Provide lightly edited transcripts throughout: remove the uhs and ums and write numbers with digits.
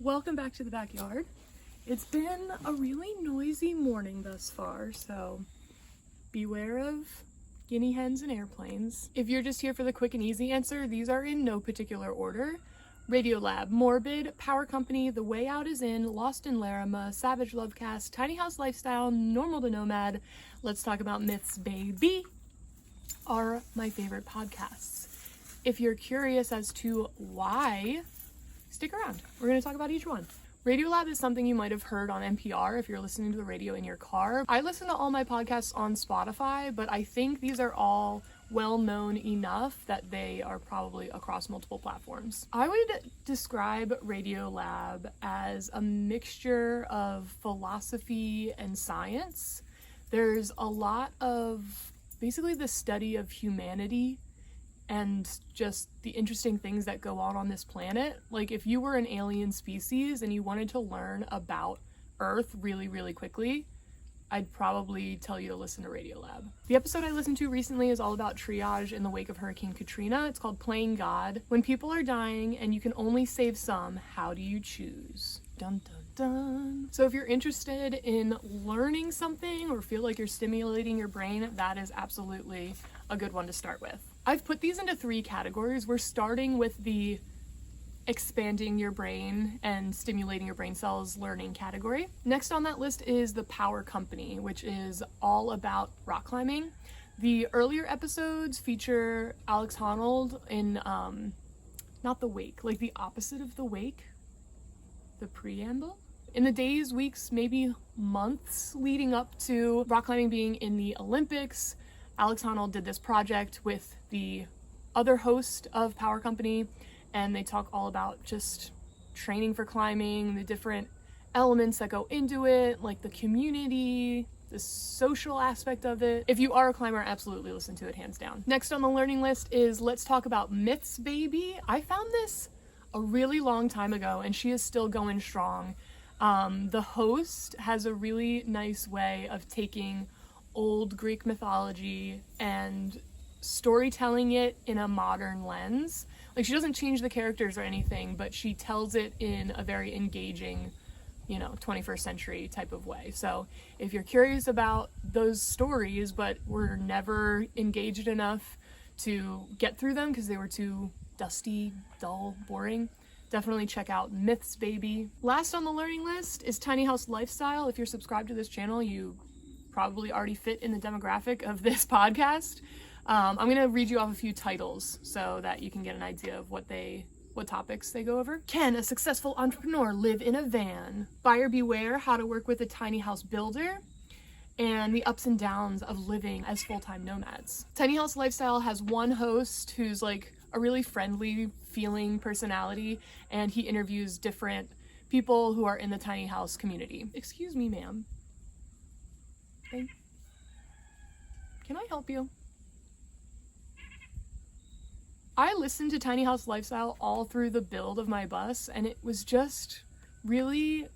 Welcome back to the backyard. It's been a really noisy morning thus far, so beware of guinea hens and airplanes. If you're just here for the quick and easy answer, these are in no particular order. RadioLab, Morbid, Power Company, The Way Out is In, Lost in Larrimah, Savage Lovecast, Tiny House Lifestyle, Normal to Nomad, Let's Talk About Myths, Baby, are my favorite podcasts. If you're curious as to why, stick around. We're going to talk about each one. RadioLab is something you might have heard on NPR if you're listening to the radio in your car. I listen to all my podcasts on Spotify, but I think these are all well-known enough that they are probably across multiple platforms. I would describe RadioLab as a mixture of philosophy and science. There's a lot of basically the study of humanity and just the interesting things that go on this planet. Like if you were an alien species and you wanted to learn about Earth really, really quickly, I'd probably tell you to listen to RadioLab. The episode I listened to recently is all about triage in the wake of Hurricane Katrina. It's called Playing God. When people are dying and you can only save some, how do you choose? Dun dun dun. So if you're interested in learning something or feel like you're stimulating your brain, that is absolutely a good one to start with. I've put these into 3 categories. We're starting with the expanding your brain and stimulating your brain cells learning category. Next on that list is the Power Company, which is all about rock climbing. The earlier episodes feature Alex Honnold in, not the wake, like the opposite of the wake, the preamble. In the days, weeks, maybe months leading up to rock climbing being in the Olympics, Alex Honnold did this project with the other host of Power Company, and they talk all about just training for climbing, the different elements that go into it, like the community, the social aspect of it. If you are a climber, absolutely listen to it, hands down. Next on the learning list is Let's Talk About Myths, Baby. I found this a really long time ago, and she is still going strong. The host has a really nice way of taking old Greek mythology and storytelling it in a modern lens. Like, she doesn't change the characters or anything, but she tells it in a very engaging, 21st century type of way. So if you're curious about those stories, but were never engaged enough to get through them because they were too dusty, dull, boring, definitely check out Myths, Baby. Last on the learning list is Tiny House Lifestyle. If you're subscribed to this channel, you probably already fit in the demographic of this podcast. I'm going to read you off a few titles so that you can get an idea of what topics they go over. Can a successful entrepreneur live in a van? Buyer Beware, How to Work with a Tiny House Builder, and the ups and downs of living as full-time nomads. Tiny House Lifestyle has one host who's like a really friendly feeling personality, and he interviews different people who are in the tiny house community. Excuse me, ma'am. Can I help you? I listened to Tiny House Lifestyle all through the build of my bus, and it was just really,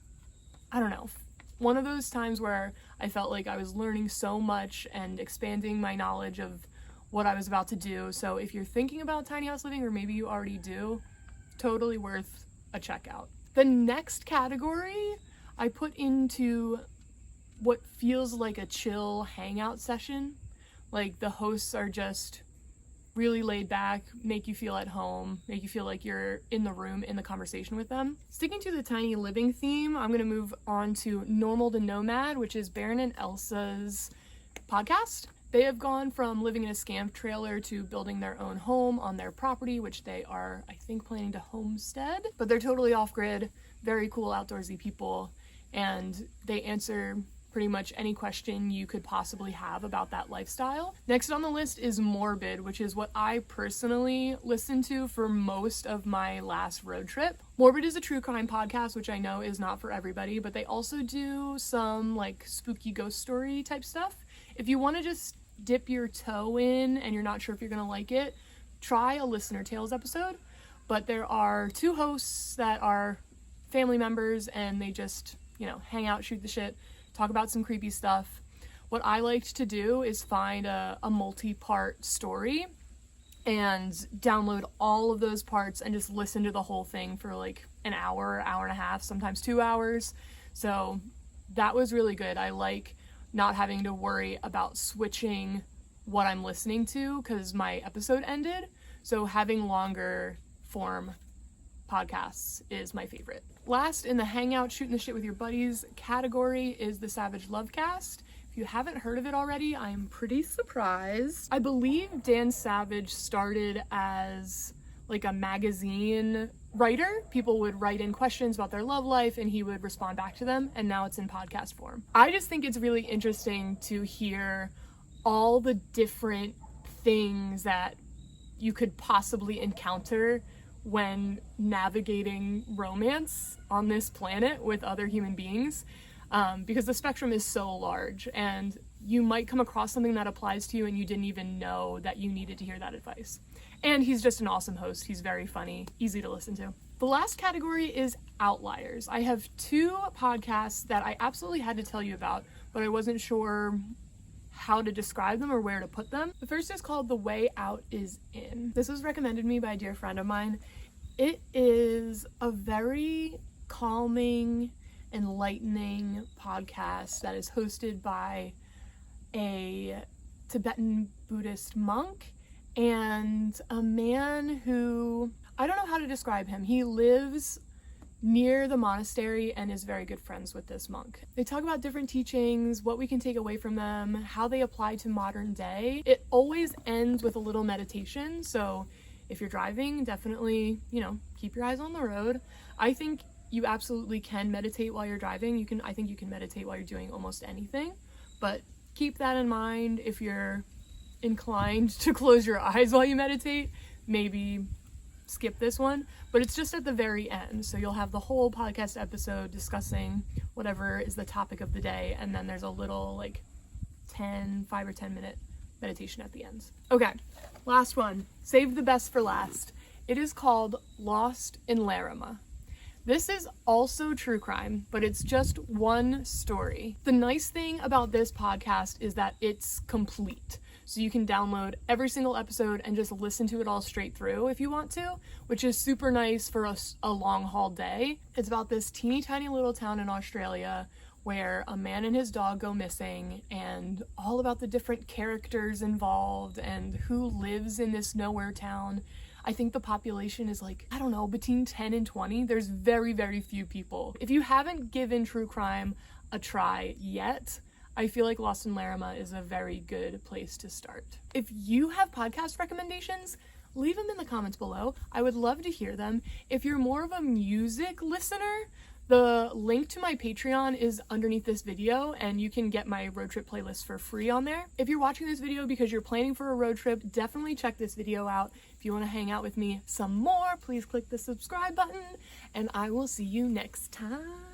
I don't know, one of those times where I felt like I was learning so much and expanding my knowledge of what I was about to do. So if you're thinking about tiny house living, or maybe you already do, totally worth a check out. The next category I put into what feels like a chill hangout session. Like the hosts are just really laid back, make you feel at home, make you feel like you're in the room in the conversation with them. Sticking to the tiny living theme, I'm going to move on to Normal to Nomad, which is Baron and Elsa's podcast. They have gone from living in a scamp trailer to building their own home on their property, which they are, I think, planning to homestead. But they're totally off-grid, very cool outdoorsy people, and they answer pretty much any question you could possibly have about that lifestyle. Next on the list is Morbid, which is what I personally listened to for most of my last road trip. Morbid is a true crime podcast, which I know is not for everybody, but they also do some like spooky ghost story type stuff. If you want to just dip your toe in and you're not sure if you're gonna like it, try a Listener Tales episode. But there are 2 hosts that are family members, and they just, hang out, shoot the shit, talk about some creepy stuff. What I liked to do is find a multi-part story and download all of those parts and just listen to the whole thing for like an hour, hour and a half, sometimes 2 hours. So that was really good. I like not having to worry about switching what I'm listening to because my episode ended. So having longer form podcasts is my favorite. Last in the hangout, shooting the shit with your buddies category is the Savage Lovecast. If you haven't heard of it already, I'm pretty surprised. I believe Dan Savage started as like a magazine writer. People would write in questions about their love life and he would respond back to them, and now it's in podcast form. I just think it's really interesting to hear all the different things that you could possibly encounter when navigating romance on this planet with other human beings. Because the spectrum is so large and you might come across something that applies to you and you didn't even know that you needed to hear that advice. And he's just an awesome host. He's very funny, easy to listen to. The last category is outliers. I have 2 podcasts that I absolutely had to tell you about, but I wasn't sure how to describe them or where to put them. The first is called The Way Out Is In. This was recommended me by a dear friend of mine. It is a very calming, enlightening podcast that is hosted by a Tibetan Buddhist monk and a man who, I don't know how to describe him. He lives near the monastery and is very good friends with this monk. They talk about different teachings, what we can take away from them, how they apply to modern day. It always ends with a little meditation, so if you're driving, definitely, keep your eyes on the road. I think you absolutely can meditate while you're driving. I think you can meditate while you're doing almost anything, but keep that in mind. If you're inclined to close your eyes while you meditate, maybe skip this one, but it's just at the very end. So you'll have the whole podcast episode discussing whatever is the topic of the day, and then there's a little 5 or 10 minute meditation at the end. Okay, last one. Saved the best for last. It is called Lost in Larrimah. This is also true crime, but it's just one story. The nice thing about this podcast is that it's complete. So you can download every single episode and just listen to it all straight through if you want to, which is super nice for a long haul day. It's about this teeny tiny little town in Australia where a man and his dog go missing, and all about the different characters involved and who lives in this nowhere town. I think the population is between 10 and 20. There's very, very few people. If you haven't given true crime a try yet, I feel like Lost in Larrimah is a very good place to start. If you have podcast recommendations, leave them in the comments below. I would love to hear them. If you're more of a music listener, the link to my Patreon is underneath this video, and you can get my road trip playlist for free on there. If you're watching this video because you're planning for a road trip, definitely check this video out. If you want to hang out with me some more, please click the subscribe button, and I will see you next time.